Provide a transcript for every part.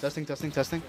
Testing, testing, testing.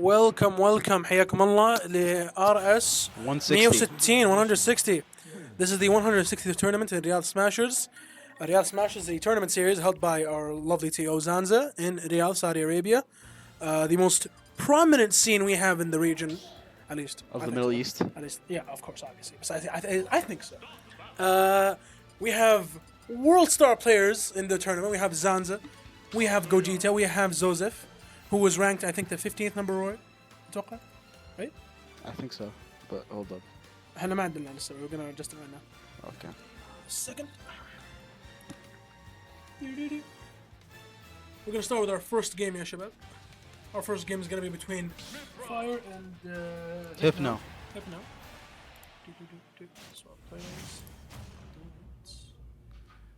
Oh, welcome حياكم الله ل RS 160. This is the 160th tournament in Riyadh Smashers. Riyadh Smashers is a tournament series held by our lovely TO Zanza in Riyadh, Saudi Arabia. The most prominent scene we have in the region, at least. Of the Middle East. At least, yeah, of course, obviously. So I think so. We have world star players in the tournament. We have Zanza, we have Gogeta, we have Zosef, who was ranked, I think, the 15th number right? Right? I think so, but hold up. احنا ما عندنا لسه. We're gonna adjust it right now. Okay. A second. We're gonna start with our first game, ya shabab. Our first game is gonna be between Fire and Hpno. Hpno. Swap players.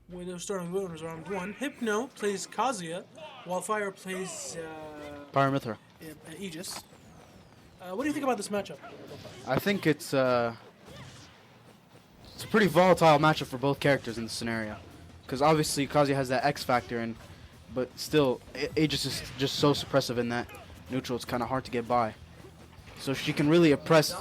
When they're starting winners round 1, Hpno plays Kazuya, while Fire plays Pyra Mythra. Aegis. What do you think about this matchup? I think it's a pretty volatile matchup for both characters in this scenario, because obviously Kazuya has that X factor, but still Aegis is just so suppressive in that neutral. It's kind of hard to get by, so she can really oppress.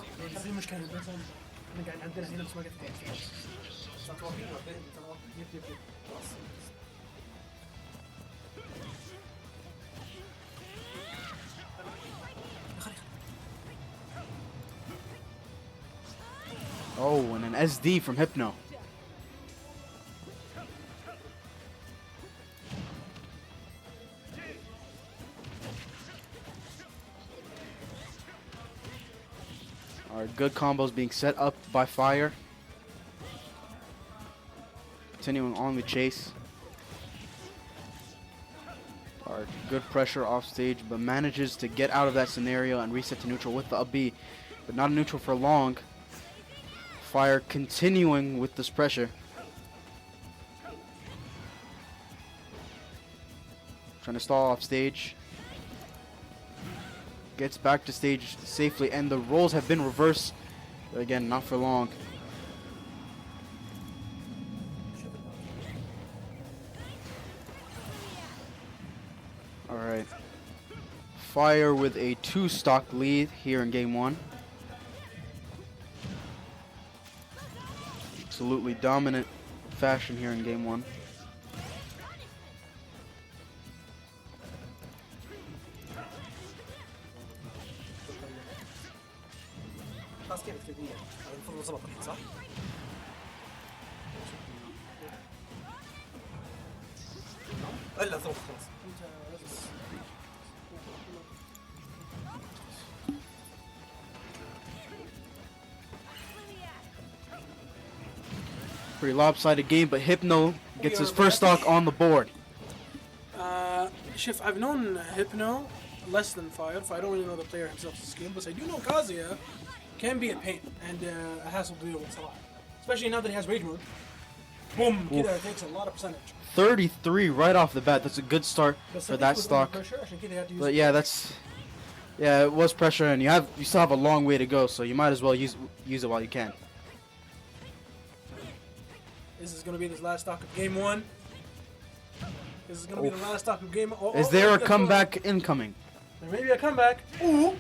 Oh, and an SD from Hpno. Our good combos being set up by Fire. Continuing on the chase. Our good pressure off stage, but manages to get out of that scenario and reset to neutral with the up B, but not a neutral for long. Fire continuing with this pressure. Trying to stall off stage. Gets back to stage safely, and the roles have been reversed. But again, not for long. Alright. Fire with a 2-stock lead here in game 1. Absolutely dominant fashion here in game 1. Pretty lopsided game, but Hpno gets his first stock on the board. Shif, I've known Hpno less than Fire, so I don't really know the player himself's skill, but I do know Kazuya can be a pain and a hassle to deal with a lot. Especially now that he has Rage Mode. Boom! Kida takes a lot of percentage. 33 right off the bat. That's a good start for that stock. But yeah, that's Yeah, it was pressure, and you still have a long way to go, so you might as well use it while you can. This is going to be the last stock of game 1. This is going to be the last stock of game. Is there a comeback incoming? There may be a comeback. Ooh,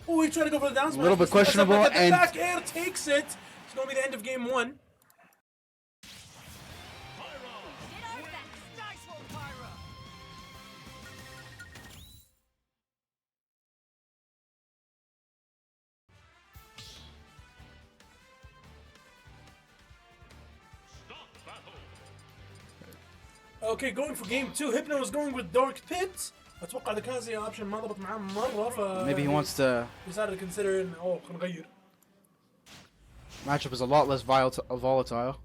he tried to go for the down smash. A little bit questionable, and back air takes it. It's going to be the end of game 1. Okay, going for game 2. Hpno is going with Dark Pit. اتوقع the Kazuya option ما ضبط معاه مرة ف maybe he wants to decided to consider إن خلينا نغير. Matchup is a lot less volatile.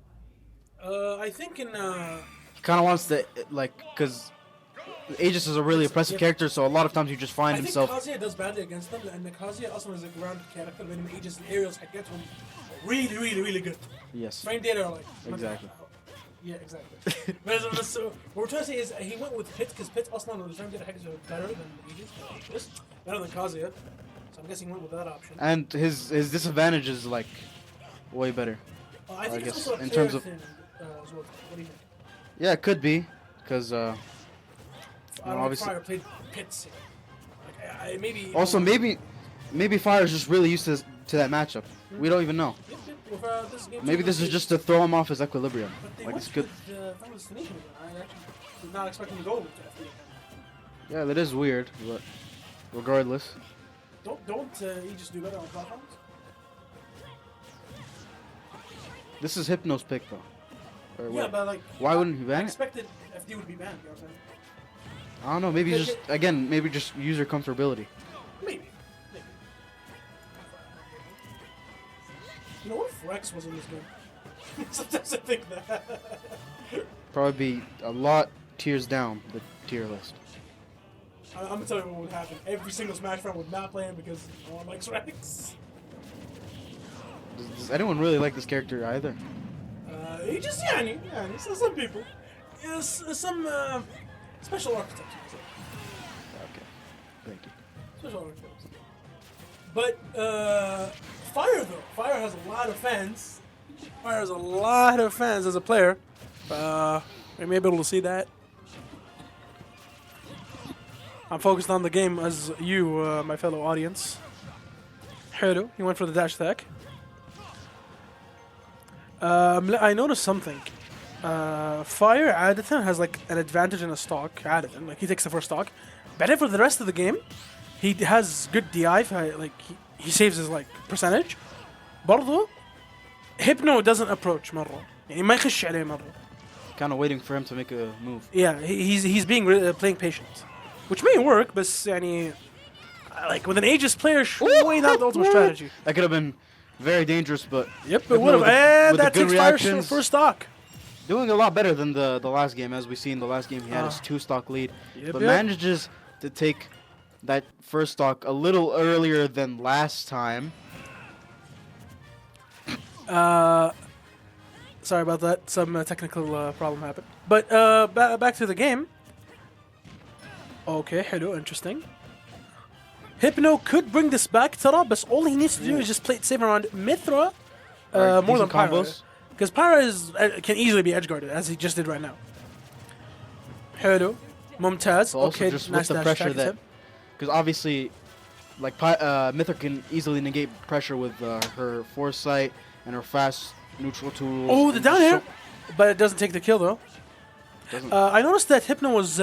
I think in he kind of wants to because Aegis is a really oppressive character, so a lot of times you just find himself. I think Kazuya does badly against them لأن Kazuya أصلا is a ground character بينما Aegis aerials حقتهم really good. Yes. Frame data are like exactly. Yeah, exactly. So what we're trying to say is he went with Pit because Pit أصلا the frame data حقته better than Aegis, better than Kazuya. So I'm guessing he went with that option. And his disadvantage is like way better. I think guess it's also a in terms of thing, as well. What do you think? Yeah, it could be because obviously Fire played Pits. Like, maybe. Also, maybe Fire is just really used to that matchup. We don't even know. Maybe this is just to throw him off his equilibrium. Like it's good. I actually did not expect him to go with that. Yeah, that is weird, but regardless. Don't you just do better on platforms? This is Hpno's pick though. Yeah, but like. Why wouldn't he ban it? I expected FD would be banned. You know what I'm saying? I don't know. Maybe just user comfortability. Maybe. You know what if Rex was in this game? Sometimes I think that. Probably be a lot tiers down the tier list. I'm gonna tell you what would happen. Every single Smash fan would not play him because no one likes Rex. Does anyone really like this character either? He just so some people. Yes, some special architecture. Okay, thank you. Special architecture. But Fire though, Fire has a lot of fans. Fire has a lot of fans as a player. We may be able to see that. I'm focused on the game as you, my fellow audience. Hpno, he went for the dash attack. I noticed something. Fire عادة has like an advantage in a stock. عادة, like he takes the first stock. But for the rest of the game, he has good DI. Like he saves his like percentage. برضو Hpno doesn't approach مرة. يعني ما يخش عليه مرة. Kind of waiting for him to make a move. Yeah, he's being playing patient, which may work, but يعني like with an Aegis player, way not the ultimate strategy. That could have been very dangerous, but yep, it would have. And that takes Fire's first stock. Doing a lot better than the last game, as we see in the last game. He had his 2-stock lead, but manages to take that first stock a little earlier than last time. Sorry about that. Some technical problem happened. But back to the game. Okay, hello, interesting. Hpno could bring this back, Tara, but all he needs to do is just play it safe around Mythra more than Pyra. Because Pyra can easily be edge guarded, as he just did right now. Hello, Mumtaz. Okay, just nice with the pressure that, because obviously, like Mythra can easily negate pressure with her foresight and her fast neutral tools. Oh, the down air, but it doesn't take the kill though. I noticed that Hpno was.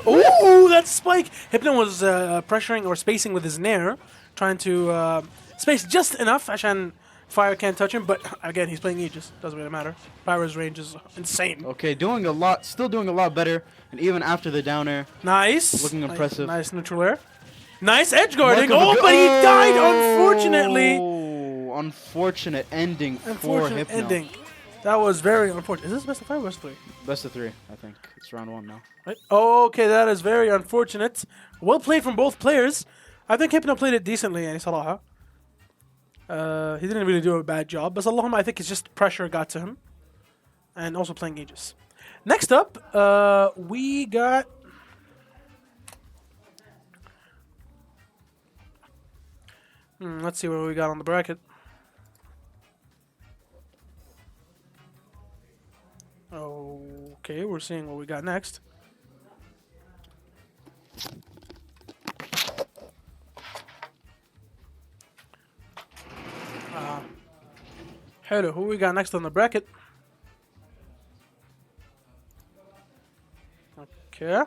Oh, that spike! Hpno was pressuring or spacing with his nair, trying to space just enough عشان Fire can't touch him. But again, he's playing Aegis. Doesn't really matter. Pyra's range is insane. Okay, still doing a lot better, and even after the down air, nice, looking impressive. Nice neutral air, nice edge guarding. Oh, but he died unfortunately. Oh, unfortunate ending for Hpno. Ending. That was very unfortunate. Is this best of 5 or best of 3? Best of 3, I think. It's round 1 now. Right. Okay, that is very unfortunate. Well played from both players. I think Hpno played it decently, يعني صراحة. He didn't really do a bad job. But Allahumma, I think it's just pressure got to him. And also playing Aegis. Next up, we got... Let's see what we got on the bracket. Okay, we're seeing what we got next. Hello, who we got next on the bracket? Okay.